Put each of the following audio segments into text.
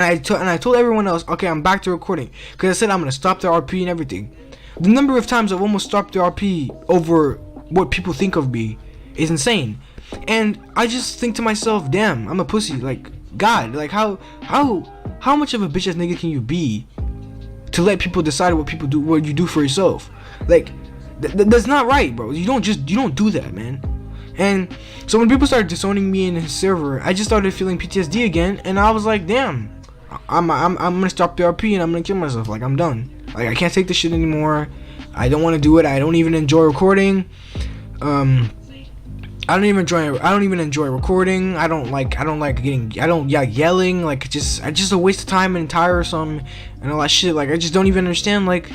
And I told everyone else, okay, I'm back to recording, because I said I'm gonna stop the RP and everything. The number of times I've almost stopped the RP over what people think of me is insane. And I just think to myself, damn, I'm a pussy. Like, God, like how much of a bitch ass nigga can you be to let people decide what you do for yourself? Like, that's not right, bro. You don't do that, man. And so when people started disowning me in his server, I just started feeling PTSD again, and I was like, damn, I'm gonna stop the RP and I'm gonna kill myself. Like, I'm done. Like, I can't take this shit anymore. I don't want to do it. I don't even enjoy recording. I don't even enjoy recording. I don't like yelling. Like, it's just a waste of time and tiresome and all that shit. Like, I just don't even understand, like,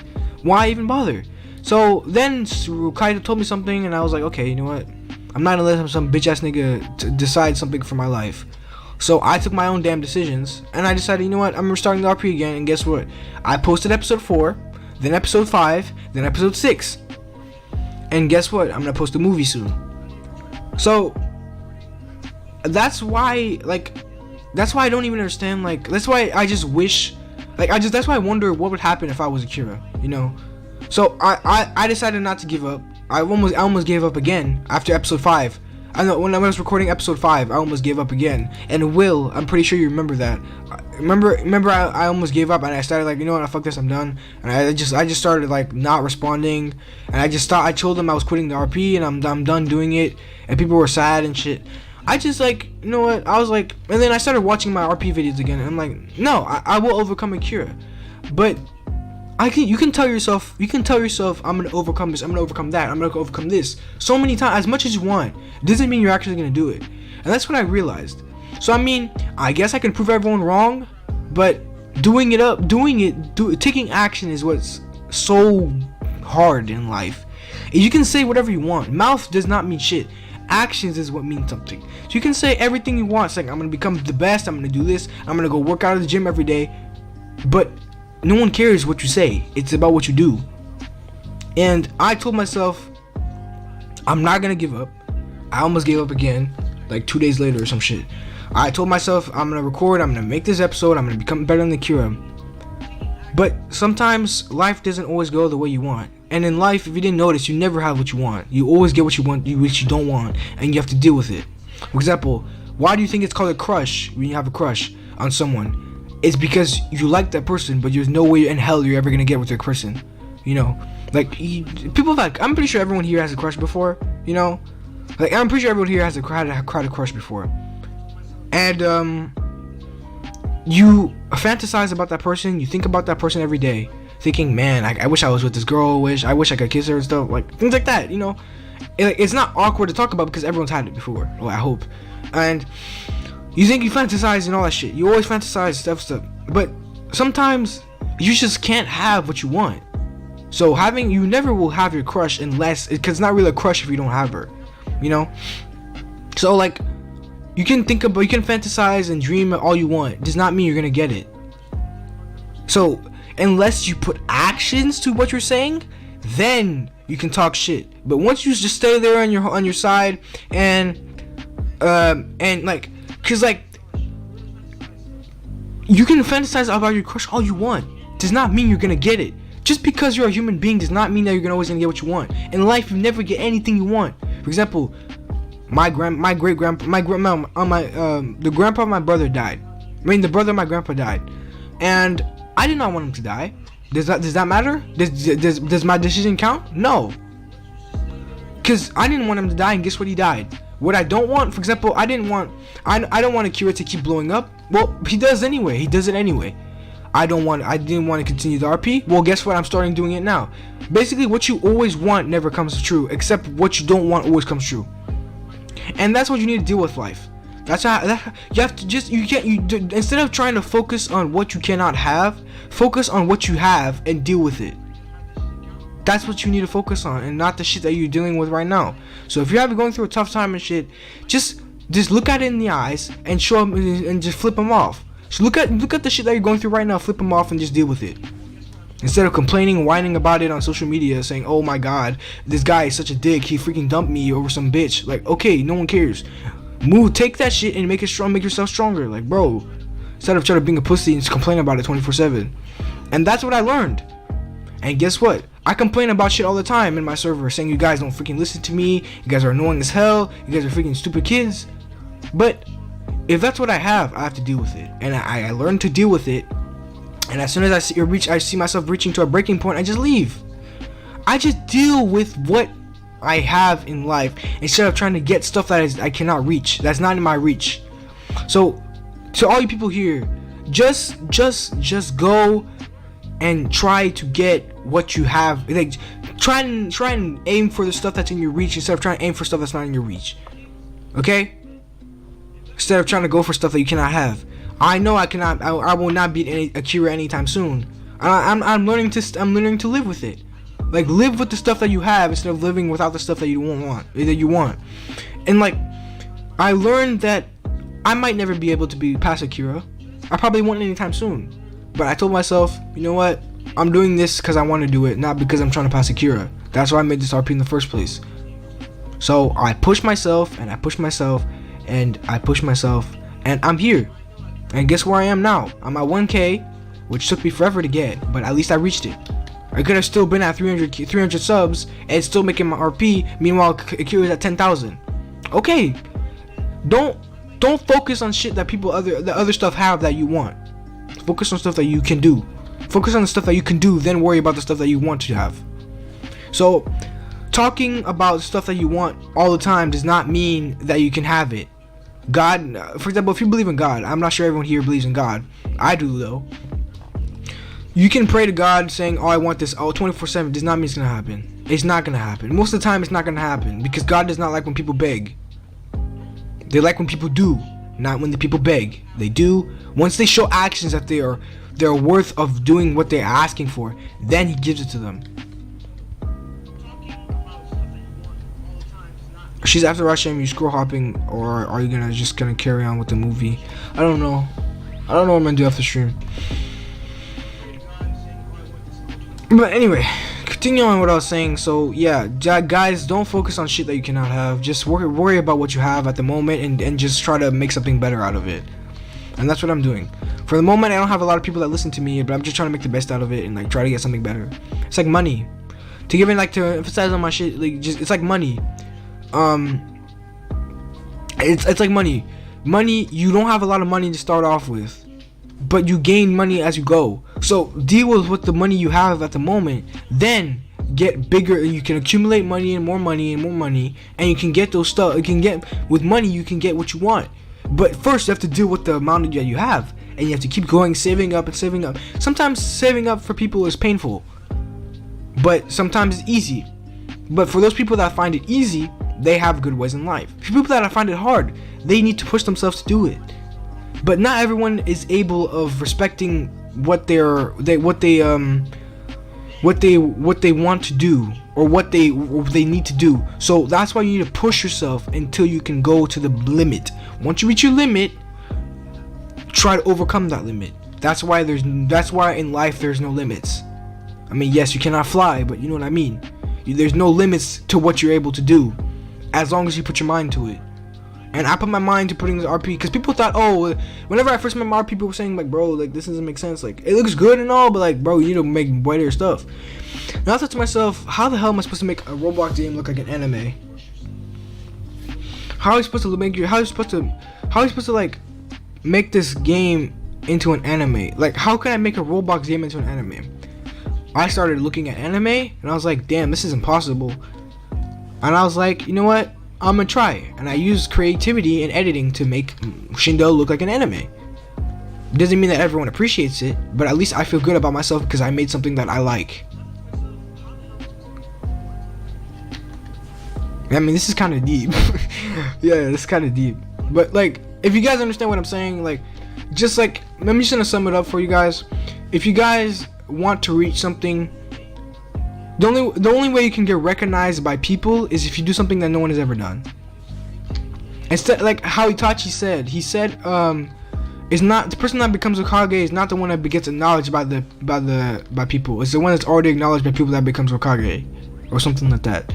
why even bother. So then Kaido told me something, and I was like, okay, you know what? I'm not gonna let some bitch ass nigga decide something for my life. So I took my own damn decisions, and I decided, you know what? I'm restarting the RP again, and guess what? I posted episode 4, then episode 5, then episode 6. And guess what? I'm gonna post a movie soon. So that's why I don't even understand, like, that's why I just wish, that's why I wonder what would happen if I was Akira, you know? So I decided not to give up. I almost gave up again after episode 5. I know when I was recording episode 5, I almost gave up again. And Will, I'm pretty sure you remember that. Remember I almost gave up, and I started like, you know what, fuck this, I'm done. And I just started like not responding, and I told them I was quitting the RP and I'm done doing it, and people were sad and shit. I just, like, you know what, I was like, and then I started watching my RP videos again, and I'm like, no, I will overcome Akira. But you can tell yourself, I'm gonna overcome this, I'm gonna overcome that, I'm gonna overcome this so many times, as much as you want, doesn't mean you're actually gonna do it. And that's what I realized. So I mean, I guess I can prove everyone wrong, but taking action is what's so hard in life. You can say whatever you want. Mouth does not mean shit. Actions is what means something. So you can say everything you want, saying I'm gonna become the best, I'm gonna do this, I'm gonna go work out at the gym every day, but no one cares what you say. It's about what you do. And I told myself, I'm not gonna give up. I almost gave up again, like 2 days later or some shit. I told myself, I'm gonna record, I'm gonna make this episode, I'm gonna become better than Akira. But sometimes life doesn't always go the way you want. And in life, if you didn't notice, you never have what you want. You always get what you want, which you don't want, and you have to deal with it. For example, why do you think it's called a crush when you have a crush on someone? It's because you like that person, but there's no way in hell you're ever gonna get with that person. You know, like, people like, I'm pretty sure everyone here has a crush before. You know, like, I'm pretty sure everyone here has had a crush before. And you fantasize about that person. You think about that person every day, thinking, man, I wish I was with this girl. I wish I could kiss her and stuff, like things like that. You know, it's not awkward to talk about because everyone's had it before. Well, I hope. And you think you fantasize and all that shit. You always fantasize stuff. But sometimes you just can't have what you want. So you never will have your crush because it's not really a crush if you don't have her. You know? So, like, you can fantasize and dream all you want. It does not mean you're gonna get it. So, unless you put actions to what you're saying, then you can talk shit. But once you just stay there on your side and like, cause like, you can fantasize about your crush all you want. Does not mean you're gonna get it. Just because you're a human being does not mean that you're always gonna get what you want. In life, you never get anything you want. For example, the grandpa of my brother died. The brother of my grandpa died, and I did not want him to die. Does that matter? Does my decision count? No. Cause I didn't want him to die, and guess what? He died. What I don't want, for example, I don't want Akira to keep blowing up. Well, he does anyway. He does it anyway. I didn't want to continue the RP. Well, guess what? I'm starting doing it now. Basically, what you always want never comes true, except what you don't want always comes true. And that's what you need to deal with life. That's how you have to instead of trying to focus on what you cannot have, focus on what you have and deal with it. That's what you need to focus on, and not the shit that you're dealing with right now. So if you're going through a tough time and shit, just look at it in the eyes and show them and just flip them off. So look at the shit that you're going through right now, flip them off and just deal with it. Instead of complaining, whining about it on social media, saying, oh my god, this guy is such a dick, he freaking dumped me over some bitch. Like, okay, no one cares. Take that shit and make it strong, make yourself stronger. Like, bro, instead of trying to being a pussy and just complain about it 24/7. And that's what I learned. And guess what? I complain about shit all the time in my server, saying you guys don't freaking listen to me, you guys are annoying as hell, you guys are freaking stupid kids. But if that's what I have to deal with it. And I learned to deal with it. And as soon as I see myself reaching to a breaking point, I just leave. I just deal with what I have in life instead of trying to get stuff that I cannot reach. That's not in my reach. So to all you people here, just go and try to get what you have. Like try and aim for the stuff that's in your reach instead of trying to aim for stuff that's not in your reach. Okay? Instead of trying to go for stuff that you cannot have. I know I cannot. I will not beat Akira anytime soon. I'm learning to live with it. Like live with the stuff that you have instead of living without the stuff that you want. And like I learned that I might never be able to be past Akira. I probably won't anytime soon. But I told myself, you know what? I'm doing this because I want to do it, not because I'm trying to pass Akira. That's why I made this RP in the first place. So I pushed myself and I pushed myself and I pushed myself and I'm here. And guess where I am now? I'm at 1K, which took me forever to get, but at least I reached it. I could have still been at 300 subs and still making my RP. Meanwhile, Akira's at 10,000. Okay, don't focus on shit that the other stuff have that you want. Focus on stuff that you can do. Focus on the stuff that you can do, then worry about the stuff that you want to have. So, talking about stuff that you want all the time does not mean that you can have it. God, for example, if you believe in God, I'm not sure everyone here believes in God. I do though. You can pray to God saying, oh, I want this 24/7 does not mean it's gonna happen. It's not gonna happen. Most of the time it's not gonna happen because God does not like when people beg. They like when people do, not when the people beg. They do. Once they show actions that they're worth of doing what they're asking for, then he gives it to them. She's after rushing, you scroll hopping, or are you just gonna carry on with the movie? I don't know. I don't know what I'm gonna do after stream. But anyway, continuing on what I was saying. So yeah, guys, don't focus on shit that you cannot have. Just worry about what you have at the moment and just try to make something better out of it. And that's what I'm doing. For the moment, I don't have a lot of people that listen to me, but I'm just trying to make the best out of it and like try to get something better. It's like money. To emphasize on my shit, like it's like money. It's like money. Money, you don't have a lot of money to start off with, but you gain money as you go. So deal with the money you have at the moment, then get bigger, and you can accumulate money and more money and more money, and you can get those stuff. You can get with money, you can get what you want. But first, you have to deal with the amount that you have, and you have to keep going, saving up and saving up. Sometimes saving up for people is painful, but sometimes it's easy. But for those people that find it easy, they have good ways in life. For people that find it hard, they need to push themselves to do it. But not everyone is able of respecting what they want to do or what they need to do. So that's why you need to push yourself until you can go to the limit. Once you reach your limit, try to overcome that limit. That's why in life there's no limits. I mean, yes, you cannot fly, but you know what I mean. There's no limits to what you're able to do, as long as you put your mind to it. And I put my mind to putting this RP because people thought, oh, whenever I first made my RP, people were saying like, bro, like this doesn't make sense. Like it looks good and all, but like, bro, you need to make better stuff. And I thought to myself, how the hell am I supposed to make a Roblox game look like an anime? How are you supposed to like make this game into an anime? Like, how can I make a Roblox game into an anime? I started looking at anime and I was like, damn, this is impossible. And I was like, you know what? I'm gonna try. And I used creativity and editing to make Shinden look like an anime. It doesn't mean that everyone appreciates it, but at least I feel good about myself because I made something that I like. I mean, this is kind of deep. Yeah, this is kind of deep. But like, if you guys understand what I'm saying, like, just like, I'm just gonna sum it up for you guys. If you guys want to reach something, the only way you can get recognized by people is if you do something that no one has ever done. Instead, like how Itachi said, he said, it's not the person that becomes a Hokage is not the one that gets acknowledged by people. It's the one that's already acknowledged by people that becomes Hokage, or something like that.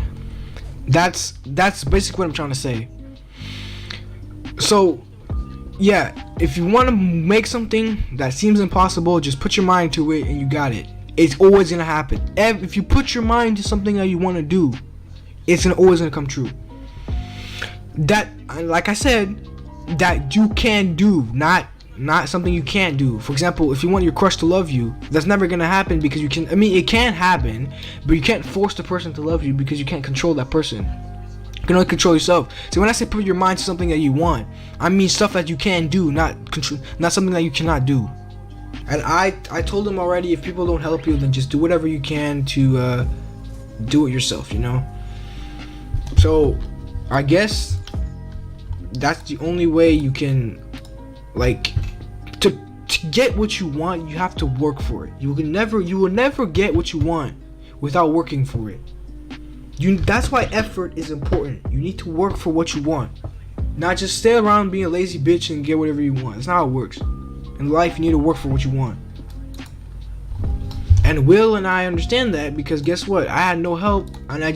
That's basically what I'm trying to say. So yeah, if you want to make something that seems impossible, just put your mind to it and you got it. It's always gonna happen. If you put your mind to something that you want to do, it's always gonna come true. That, like I said, that you can do, not something you can't do. For example, if you want your crush to love you, that's never gonna happen because you can. I mean, it can happen, but you can't force the person to love you because you can't control that person. You can only control yourself. So when I say put your mind to something that you want, I mean stuff that you can do, not something that you cannot do. And I told him already, if people don't help you, then just do whatever you can to do it yourself, you know. So I guess that's the only way you can, like, to get what you want. You have to work for it. You will never get what you want without working for it. That's why effort is important. You need to work for what you want, not just stay around being a lazy bitch and get whatever you want. That's not how it works. In life, you need to work for what you want. And Will and I understand that, because guess what? I had no help, and I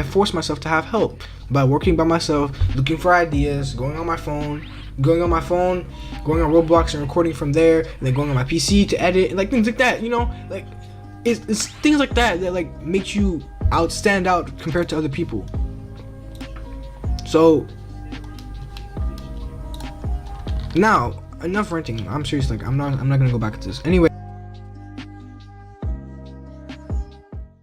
forced myself to have help by working by myself, looking for ideas, going on my phone, going on Roblox and recording from there, and then going on my PC to edit, and like things like that, you know? Like, it's things like that like make you stand out compared to other people. So now, enough ranting. I'm serious. Like, I'm not gonna go back to this anyway.